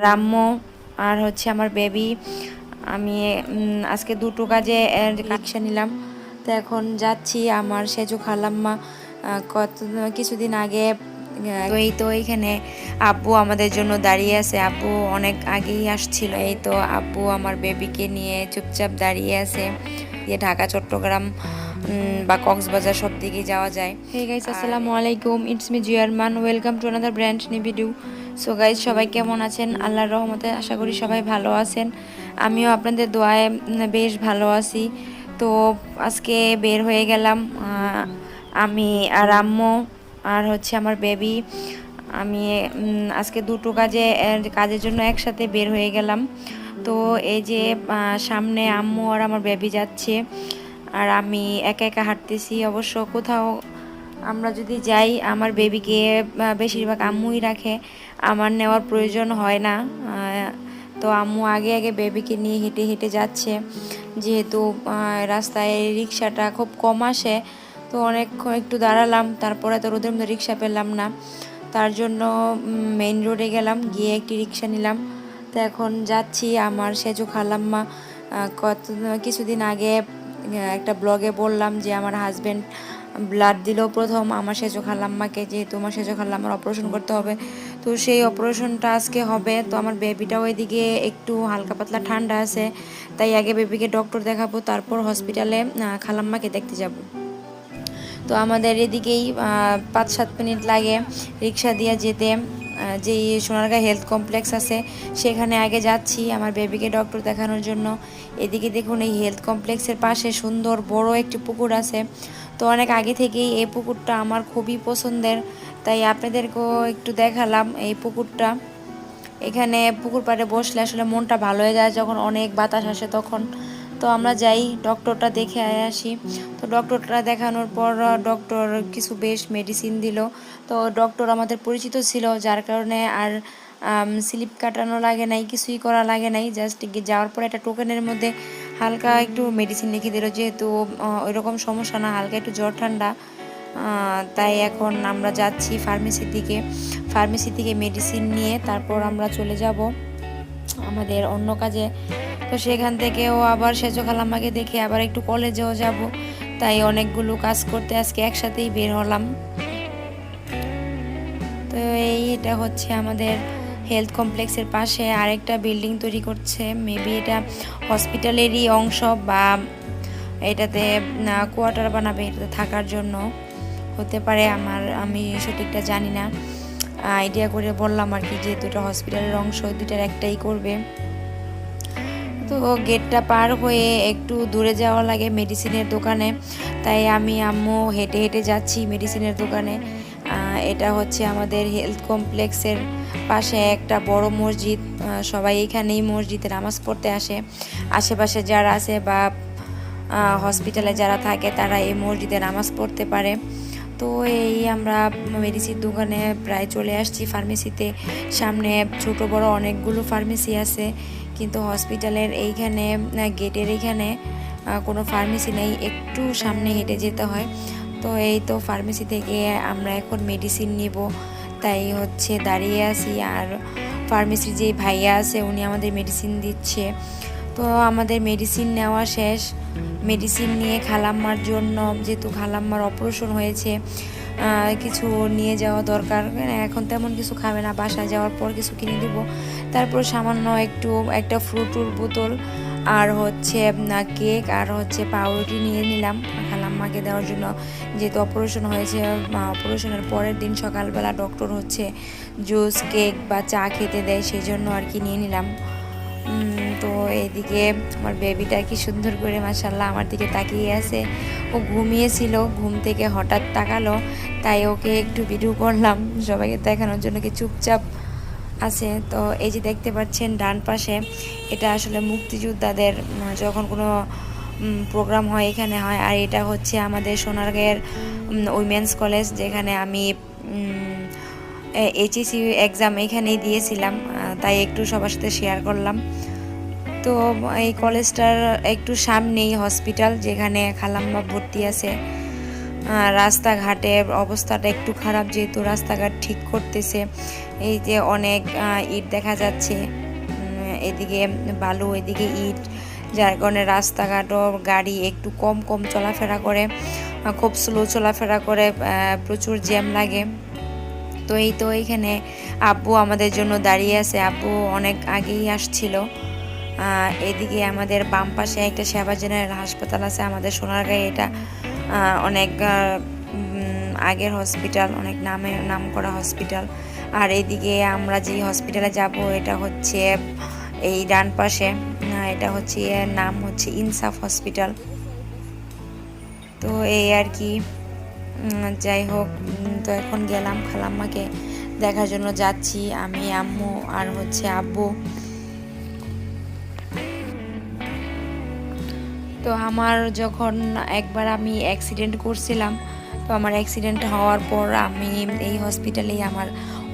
আম্মু আর হচ্ছে আমার বেবি। আমি আজকে দুটো কাজে রিক্সা নিলাম। তো এখন যাচ্ছি আমার সেজো খালাম্মা কিছুদিন আগে। তো এইখানে আব্বু আমাদের জন্য দাঁড়িয়ে আছে। আব্বু অনেক আগেই আসছিল। এই তো আব্বু আমার বেবিকে নিয়ে চুপচাপ দাঁড়িয়ে আছে। ঢাকা চট্টগ্রাম বা কক্সবাজার সব দিকেই যাওয়া যায়। হে গাইস, আসসালামু আলাইকুম, it's me Ziarman, welcome to another brand new video. So guys, সবাই কেমন আছেন? আল্লাহর রহমতে আশা করি সবাই ভালো আছেন। আমিও আপনাদের দোয়ায় বেশ ভালো আছি। তো আজকে বের হয়ে গেলাম আমি আর আম্মু আর হচ্ছে আমার বেবি। আমি আজকে দুটো কাজের জন্য একসাথে বের হয়ে গেলাম। তো এই যে সামনে আম্মু আর আমার বেবি যাচ্ছে, আর আমি একা একা হাঁটতেছি। অবশ্য কোথাও আমরা যদি যাই, আমার বেবিকে বেশিরভাগ আম্মুই রাখে, আমার নেওয়ার প্রয়োজন হয় না। তো আম্মু আগে আগে বেবিকে নিয়ে হেঁটে হেঁটে যাচ্ছে, যেহেতু রাস্তায় রিক্সাটা খুব কম আসে। তো অনেকক্ষণ একটু দাঁড়ালাম, তারপরে তো রোদের মধ্যে রিক্সা পেলাম না। তার জন্য মেইন রোডে গেলাম, গিয়ে একটি রিক্সা নিলাম। তো এখন যাচ্ছি আমার সেজো খালাম্মা। কিছুদিন আগে একটা ব্লগে বললাম যে আমার হাজব্যান্ড ব্লাড দিল প্রথম আমার সেজো খালাম্মাকে, যেহেতু আমার সেজো খালাম্মার অপারেশন করতে হবে। তো সেই অপারেশনটা আজকে হবে। তো আমার বেবিটাও এদিকে একটু হালকা পাতলা ঠান্ডা আছে, তাই আগে বেবিকে ডক্টর দেখাবো, তারপর হসপিটালে খালাম্মাকে দেখতে যাব। তো আমাদের এদিকেই 5-7 মিনিট লাগে রিক্সা দিয়ে যেতে। যেই সোনারগাঁ হেলথ কমপ্লেক্স আছে সেখানে আগে যাচ্ছি আমার বেবিকে ডক্টর দেখানোর জন্য। এদিকে দেখুন, এই হেলথ কমপ্লেক্সের পাশে সুন্দর বড় একটি পুকুর আছে। তো অনেক আগে থেকেই এই পুকুরটা আমার খুবই পছন্দের, তাই আপনাদেরকেও একটু দেখালাম এই পুকুরটা। এখানে পুকুর পাড়ে বসলে আসলে মনটা ভালো হয়ে যায়, যখন অনেক বাতাস আসে তখন। তো আমরা যাই, ডক্টরটা দেখে আসি। তো ডক্টরটা দেখানোর পর ডক্টর কিছু বেশ মেডিসিন দিল। তো ডক্টর আমাদের পরিচিত ছিল, যার কারণে আর স্লিপ কাটানো লাগে নাই, কিছুই করা লাগে নাই। জাস্ট যাওয়ার পর একটা টোকেনের মধ্যে হালকা একটু মেডিসিন লিখে দিল, যেহেতু ওই রকম সমস্যা না, হালকা একটু জ্বর ঠান্ডা। তাই এখন আমরা যাচ্ছি ফার্মেসি থেকে মেডিসিন নিয়ে তারপর আমরা চলে যাব আমাদের অন্য কাজে। তো সেখান থেকেও আবার সেজো খালাম্মাকে দেখে আবার একটু কলেজেও যাব, তাই অনেকগুলো কাজ করতে আজকে একসাথেই বের হলাম। তো এটা হচ্ছে আমাদের হেলথ কমপ্লেক্সের পাশে আরেকটা বিল্ডিং তৈরি করছে। মেবি এটা হসপিটালেরই অংশ, বা এটাতে কোয়ার্টার বানাবে, এটাতে থাকার জন্য হতে পারে। আমি সঠিকটা জানি না, আইডিয়া করে বললাম আর কি, যে দুটো হসপিটালের অংশ, দুটার একটাই করবে। তো গেটটা পার হয়ে একটু দূরে যাওয়া লাগে মেডিসিনের দোকানে, তাই আমি আম্মু হেঁটে হেঁটে যাচ্ছি মেডিসিনের দোকানে। এটা হচ্ছে আমাদের হেলথ কমপ্লেক্সের পাশে একটা বড় মসজিদ। সবাই এখানেই মসজিদে নামাজ পড়তে আসে। আশেপাশে যারা আছে বা হসপিটালে যারা থাকে তারা এই মসজিদে নামাজ পড়তে পারে। তো এই আমরা মেডিসিন দোকানে প্রায় চলে আসছি। ফার্মেসিতে সামনে ছোট বড় অনেকগুলো ফার্মেসি আছে, কিন্তু হসপিটালের এইখানে গেটের এইখানে কোনো ফার্মেসি নেই, একটু সামনে হেঁটে যেতে হয়। তো এই তো ফার্মেসি থেকে আমরা এখন মেডিসিন নিব, তাই হচ্ছে দাঁড়িয়ে আছি। আর ফার্মেসির যে ভাইয়া আছে উনি আমাদের মেডিসিন দিচ্ছে। তো আমাদের মেডিসিন নেওয়া শেষ। মেডিসিন নিয়ে খালাম্মার জন্য, যেহেতু খালাম্মার অপারেশন হয়েছে, কিছু নিয়ে যাওয়া দরকার। এখন তেমন কিছু খাবে না, বাসায় যাওয়ার পর কিছু কিনে দিব। তারপর সামান্য একটা ফ্রুটুর বোতল আর হচ্ছে কেক আর হচ্ছে পাউরুটি নিয়ে নিলাম খালাম্মাকে দেওয়ার জন্য, যেহেতু অপারেশন হয়েছে। অপারেশনের পরের দিন সকালবেলা ডক্টর হচ্ছে জুস, কেক বা চা খেতে দেয়, সেই জন্য আর কি নিয়ে নিলাম। তো এইদিকে আমার বেবিটা কি সুন্দর করে মাশাআল্লাহ আমার দিকে তাকিয়ে আছে। ও ঘুমিয়েছিল, ঘুম থেকে হঠাৎ তাকালো, তাই ওকে একটু ভিডিও করলাম সবাইকে দেখানোর জন্য, কি চুপচাপ আছে। তো এই যে দেখতে পাচ্ছেন ডান পাশে, এটা আসলে মুক্তিযোদ্ধাদের যখন কোনো প্রোগ্রাম হয় এখানে হয়। আর এটা হচ্ছে আমাদের সোনারগাঁয়ের উইমেন্স কলেজ, যেখানে আমি এইচএসসি এক্সাম এখানেই দিয়েছিলাম, তাই একটু সবার সাথে শেয়ার করলাম। তো এই কলেজটার একটু সামনেই হসপিটাল, যেখানে খালাম্মা ভর্তি আছে। রাস্তাঘাটের অবস্থাটা একটু খারাপ, যেহেতু রাস্তাঘাট ঠিক করতেছে। এই যে অনেক ইট দেখা যাচ্ছে, এদিকে বালু, এদিকে ইট, যার কারণে রাস্তাঘাটও গাড়ি একটু কম কম চলাফেরা করে, খুব স্লো চলাফেরা করে, প্রচুর জ্যাম লাগে। তো এই তো এইখানে আব্বু আমাদের জন্য দাঁড়িয়ে আছে, আব্বু অনেক আগেই আসছিল। এদিকে আমাদের বাম পাশে একটা সেবা জেনারেল হাসপাতাল আছে আমাদের সোনারগাঁয়ে, এটা অনেক আগের হসপিটাল, অনেক নাম করা হসপিটাল। আর এদিকে আমরা যে হসপিটালে যাব এটা হচ্ছে এই ডান পাশে, এটা হচ্ছে নাম হচ্ছে ইনসাফ হসপিটাল। তো এই আর কি, যাই হোক, তো এখন গেলাম খালাম্মাকে দেখার জন্য যাচ্ছি আমি, আম্মু আর হচ্ছে আব্বু। তো আমার যখন একবার আমি অ্যাক্সিডেন্ট করছিলাম, তো আমার অ্যাক্সিডেন্ট হওয়ার পর আমি এই হসপিটালেই আমার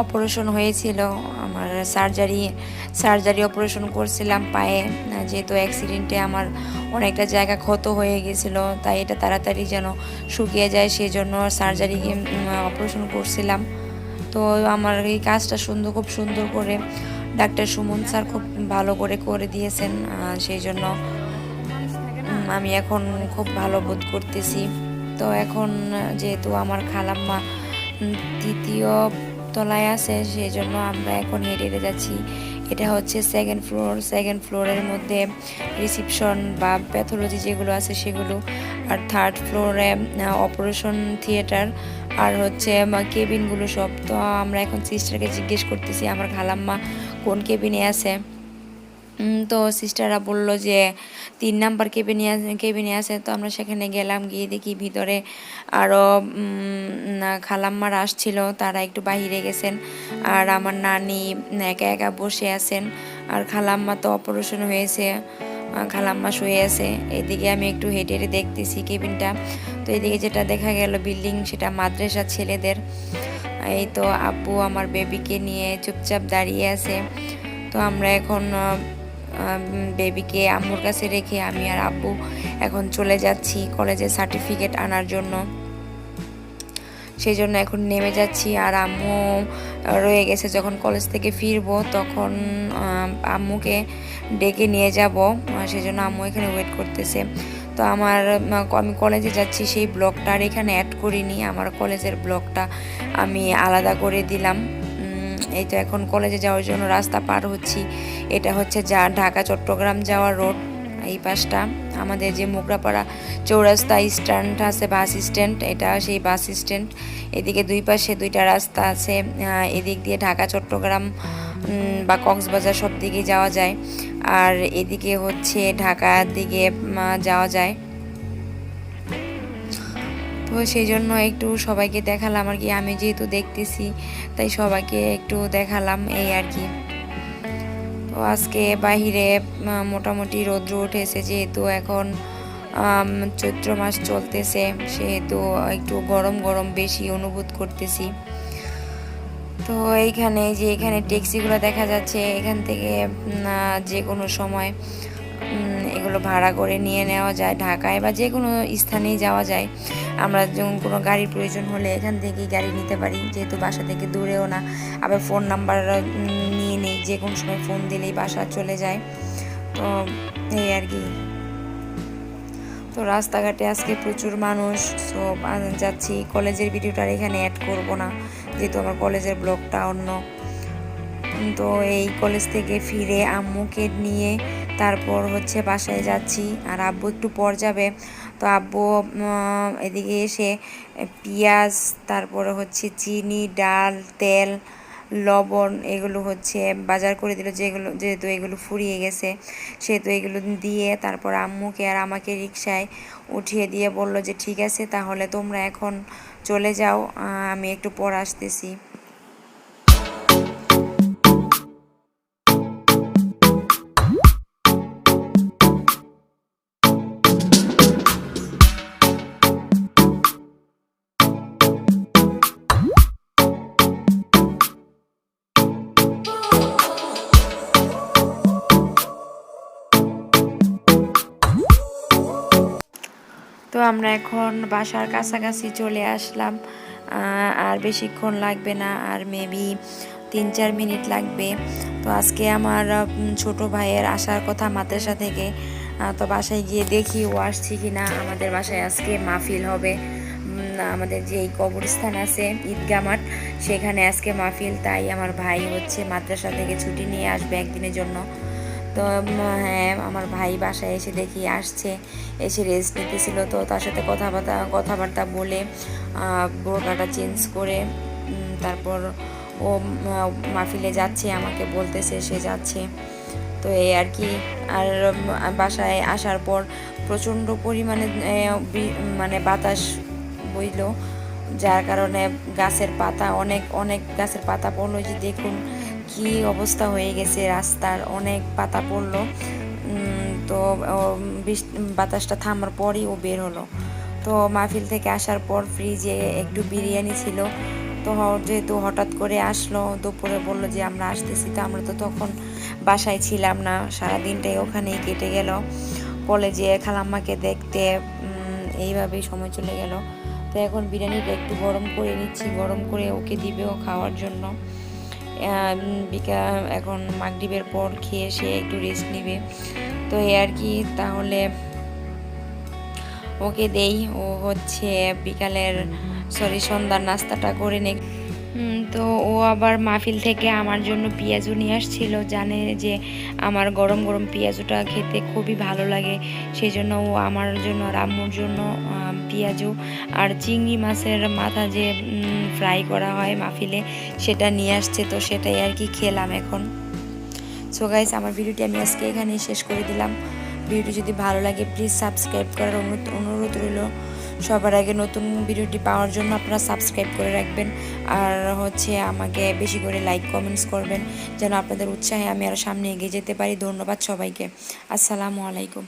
অপারেশন হয়েছিল, আমার সার্জারি অপারেশন করছিলাম পায়ে, যেহেতু অ্যাক্সিডেন্টে আমার অনেকটা জায়গা ক্ষত হয়ে গেছিল, তাই এটা তাড়াতাড়ি যেন শুকিয়ে যায় সেই জন্য সার্জারি অপারেশন করছিলাম। তো আমার এই কাজটা খুব সুন্দর করে ডাক্তার সুমন স্যার খুব ভালো করে দিয়েছেন, সেই জন্য আমি এখন খুব ভালো বোধ করতেছি। তো এখন যেহেতু আমার খালাম্মা তৃতীয় তলায় আছে, সেই জন্য আমরা এখন হেঁটে হেঁটে যাচ্ছি। এটা হচ্ছে সেকেন্ড ফ্লোরের মধ্যে রিসিপশন বা প্যাথোলজি যেগুলো আছে সেগুলো, আর থার্ড ফ্লোরে অপারেশন থিয়েটার, আর হচ্ছে কেবিনগুলো সব। তো আমরা এখন সিস্টারকে জিজ্ঞেস করতেছি আমার খালাম্মা কোন কেবিনে আছে। তো সিস্টাররা বলল যে 3 নাম্বার কেবিনে আছে। তো আমরা সেখানে গেলাম, গিয়ে দেখি ভিতরে আরও খালাম্মারা আসছিল, তারা একটু বাহিরে গেছেন, আর আমার নানি একা একা বসে আছেন, আর খালাম্মা তো অপারেশন হয়েছে, খালাম্মা শুয়ে আছে। এদিকে আমি একটু হেঁটে হেঁটে দেখতেছি কেবিনটা। তো এদিকে যেটা দেখা গেল বিল্ডিং, সেটা মাদ্রাসা ছেলেদের। এই তো আব্বু আমার বেবিকে নিয়ে চুপচাপ দাঁড়িয়ে আছে। তো আমরা এখন বেবিকে আম্মুর কাছে রেখে আমি আর আব্বু এখন চলে যাচ্ছি কলেজের সার্টিফিকেট আনার জন্য, সেই জন্য এখন নেমে যাচ্ছি। আর আম্মু রয়ে গেছে, যখন কলেজ থেকে ফিরবো তখন আম্মুকে ডেকে নিয়ে যাব, সেই জন্য আম্মু এখানে ওয়েট করতেছে। তো আমি কলেজে যাচ্ছি সেই ব্লগটা আর এখানে অ্যাড করিনি, আমার কলেজের ব্লগটা আমি আলাদা করে দিলাম। এই তো এখন কলেজে যাওয়ার জন্য রাস্তা পার হচ্ছি। এটা হচ্ছে ঢাকা চট্টগ্রাম যাওয়ার রোড। এই পাশটা আমাদের যে মোগরাপাড়া চৌরাস্তা স্ট্যান্ড আছে, বাস স্ট্যান্ড, এটা সেই বাস স্ট্যান্ড। এদিকে দুই পাশে দুইটা রাস্তা আছে, এদিক দিয়ে ঢাকা চট্টগ্রাম বা কক্সবাজার সব দিকে যাওয়া যায়, আর এদিকে হচ্ছে ঢাকার দিকে যাওয়া যায়। তো সেই জন্য একটু সবাইকে দেখালাম আর কি, আমি যেহেতু দেখতেছি তাই সবাইকে একটু দেখালাম, এই আর কি। তো আজকে বাহিরে মোটামুটি রৌদ্র উঠেছে, যেহেতু এখন চৈত্র মাস চলতেছে, সেহেতু একটু গরম গরম বেশি অনুভূত করতেছি। তো এখানে ট্যাক্সিগুলো দেখা যাচ্ছে, এখান থেকে যে কোনো সময় এগুলো ভাড়া করে নিয়ে নেওয়া যায়, ঢাকায় বা যে কোনো স্থানেই যাওয়া যায়। আমরা যখন কোনো গাড়ির প্রয়োজন হলে এখান থেকেই গাড়ি নিতে পারি, যেহেতু বাসা থেকে দূরেও না। আবার ফোন নাম্বার নিয়ে নেই, যে কোনো সময় ফোন দিলেই বাসা চলে যায়। তো এই আর কি। তো রাস্তাঘাটে আজকে প্রচুর মানুষ, সো যাচ্ছি। কলেজের ভিডিওটা এখানে অ্যাড করব না, যেহেতু আমার কলেজের ব্লগটা অন্য। তো এই কলেজ থেকে ফিরে আম্মুকে নিয়ে তারপর হচ্ছে বাসায় যাচ্ছি, আর আব্বু একটু পর যাবে। তো আব্বু এদিকে এসে পেঁয়াজ, তারপরে হচ্ছে চিনি, ডাল, তেল, লবণ এগুলো হচ্ছে বাজার করে দিল, যেহেতু এগুলো ফুরিয়ে গেছে, সেহেতু এগুলো দিয়ে তারপর আম্মুকে আর আমাকে রিকশায় উঠিয়ে দিয়ে বলল যে ঠিক আছে, তাহলে তোমরা এখন চলে যাও, আমি একটু পর আসতেছি। তো আমরা এখন বাসার কাছাকাছি চলে আসলাম। আর বেশিক্ষণ লাগবে না, আর মেবি 3-4 মিনিট লাগবে। তো আজকে আমার ছোট ভাইয়ের আসার কথা মাদ্রাসা থেকে। তো বাসায় গিয়ে দেখি ও আসছে কিনা। আমাদের বাসায় আজকে মাহফিল হবে। আমাদের যে কবরস্থান আছে ঈদগাহ মাঠ, সেখানে আজকে মাহফিল। তাই আমার ভাই হচ্ছে মাদ্রাসা থেকে ছুটি নিয়ে আসবে একদিনের জন্য। তো হ্যাঁ, আমার ভাই বাসায় এসে দেখি আসছে, এসে রেস্ট নিতেছিল। তো তার সাথে কথাবার্তা বলে বোরকাটা চেঞ্জ করে তারপর ও মাহফিলে যাচ্ছে, আমাকে বলতেছে সে যাচ্ছে। তো এই আর কি। আর বাসায় আসার পর প্রচণ্ড পরিমাণে মানে বাতাস বইল, যার কারণে গাছের পাতা অনেক অনেক গাছের পাতা পড়লো। যে দেখুন কি অবস্থা হয়ে গেছে রাস্তার, অনেক পাতা পড়লো। তো বাতাসটা থামার পরই ও বের হলো। তো মাহফিল থেকে আসার পর ফ্রিজে একটু বিরিয়ানি ছিল। তো যেহেতু হঠাৎ করে আসলো, দুপুরে বললো যে আমরা আসতেছি, তো আমরা তো তখন বাসায় ছিলাম না, সারাদিনটাই ওখানেই কেটে গেল, কলেজে খালাম্মাকে দেখতে, এইভাবেই সময় চলে গেল। তো এখন বিরিয়ানিটা একটু গরম করে নিচ্ছি, গরম করে ওকে দিবেও খাওয়ার জন্য। এখন মাগরিবের পর খেয়ে সে একটু রেস্ট নিবে। তো এই আর কি, তাহলে ওকে দেই। ও হচ্ছে সন্ধ্যার নাস্তাটা করে নে। তো ও আবার মাহফিল থেকে আমার জন্য পেঁয়াজু নিয়ে আসছিল, জানে যে আমার গরম গরম পেঁয়াজুটা খেতে খুবই ভালো লাগে। সেই জন্য ও আমার জন্য আর আম্মুর জন্য পেঁয়াজু আর চিংড়ি মাছের মাথা যে ফ্রাই করা হয় মাহফিলে, সেটা নিয়ে আসছে। তো সেটাই আর কি খেলাম এখন। সো গাইস, আমার ভিডিওটি আমি আজকে এখানেই শেষ করে দিলাম। ভিডিওটি যদি ভালো লাগে প্লিজ সাবস্ক্রাইব করার অনুরোধ রইল। সবার আগে নতুন ভিডিওটি পাওয়ার জন্য আপনারা সাবস্ক্রাইব করে রাখবেন। আর হচ্ছে আমাকে বেশি করে লাইক কমেন্টস করবেন, যেন আপনাদের উৎসাহে আমি আরও সামনে এগিয়ে যেতে পারি। ধন্যবাদ সবাইকে। আসসালামু আলাইকুম।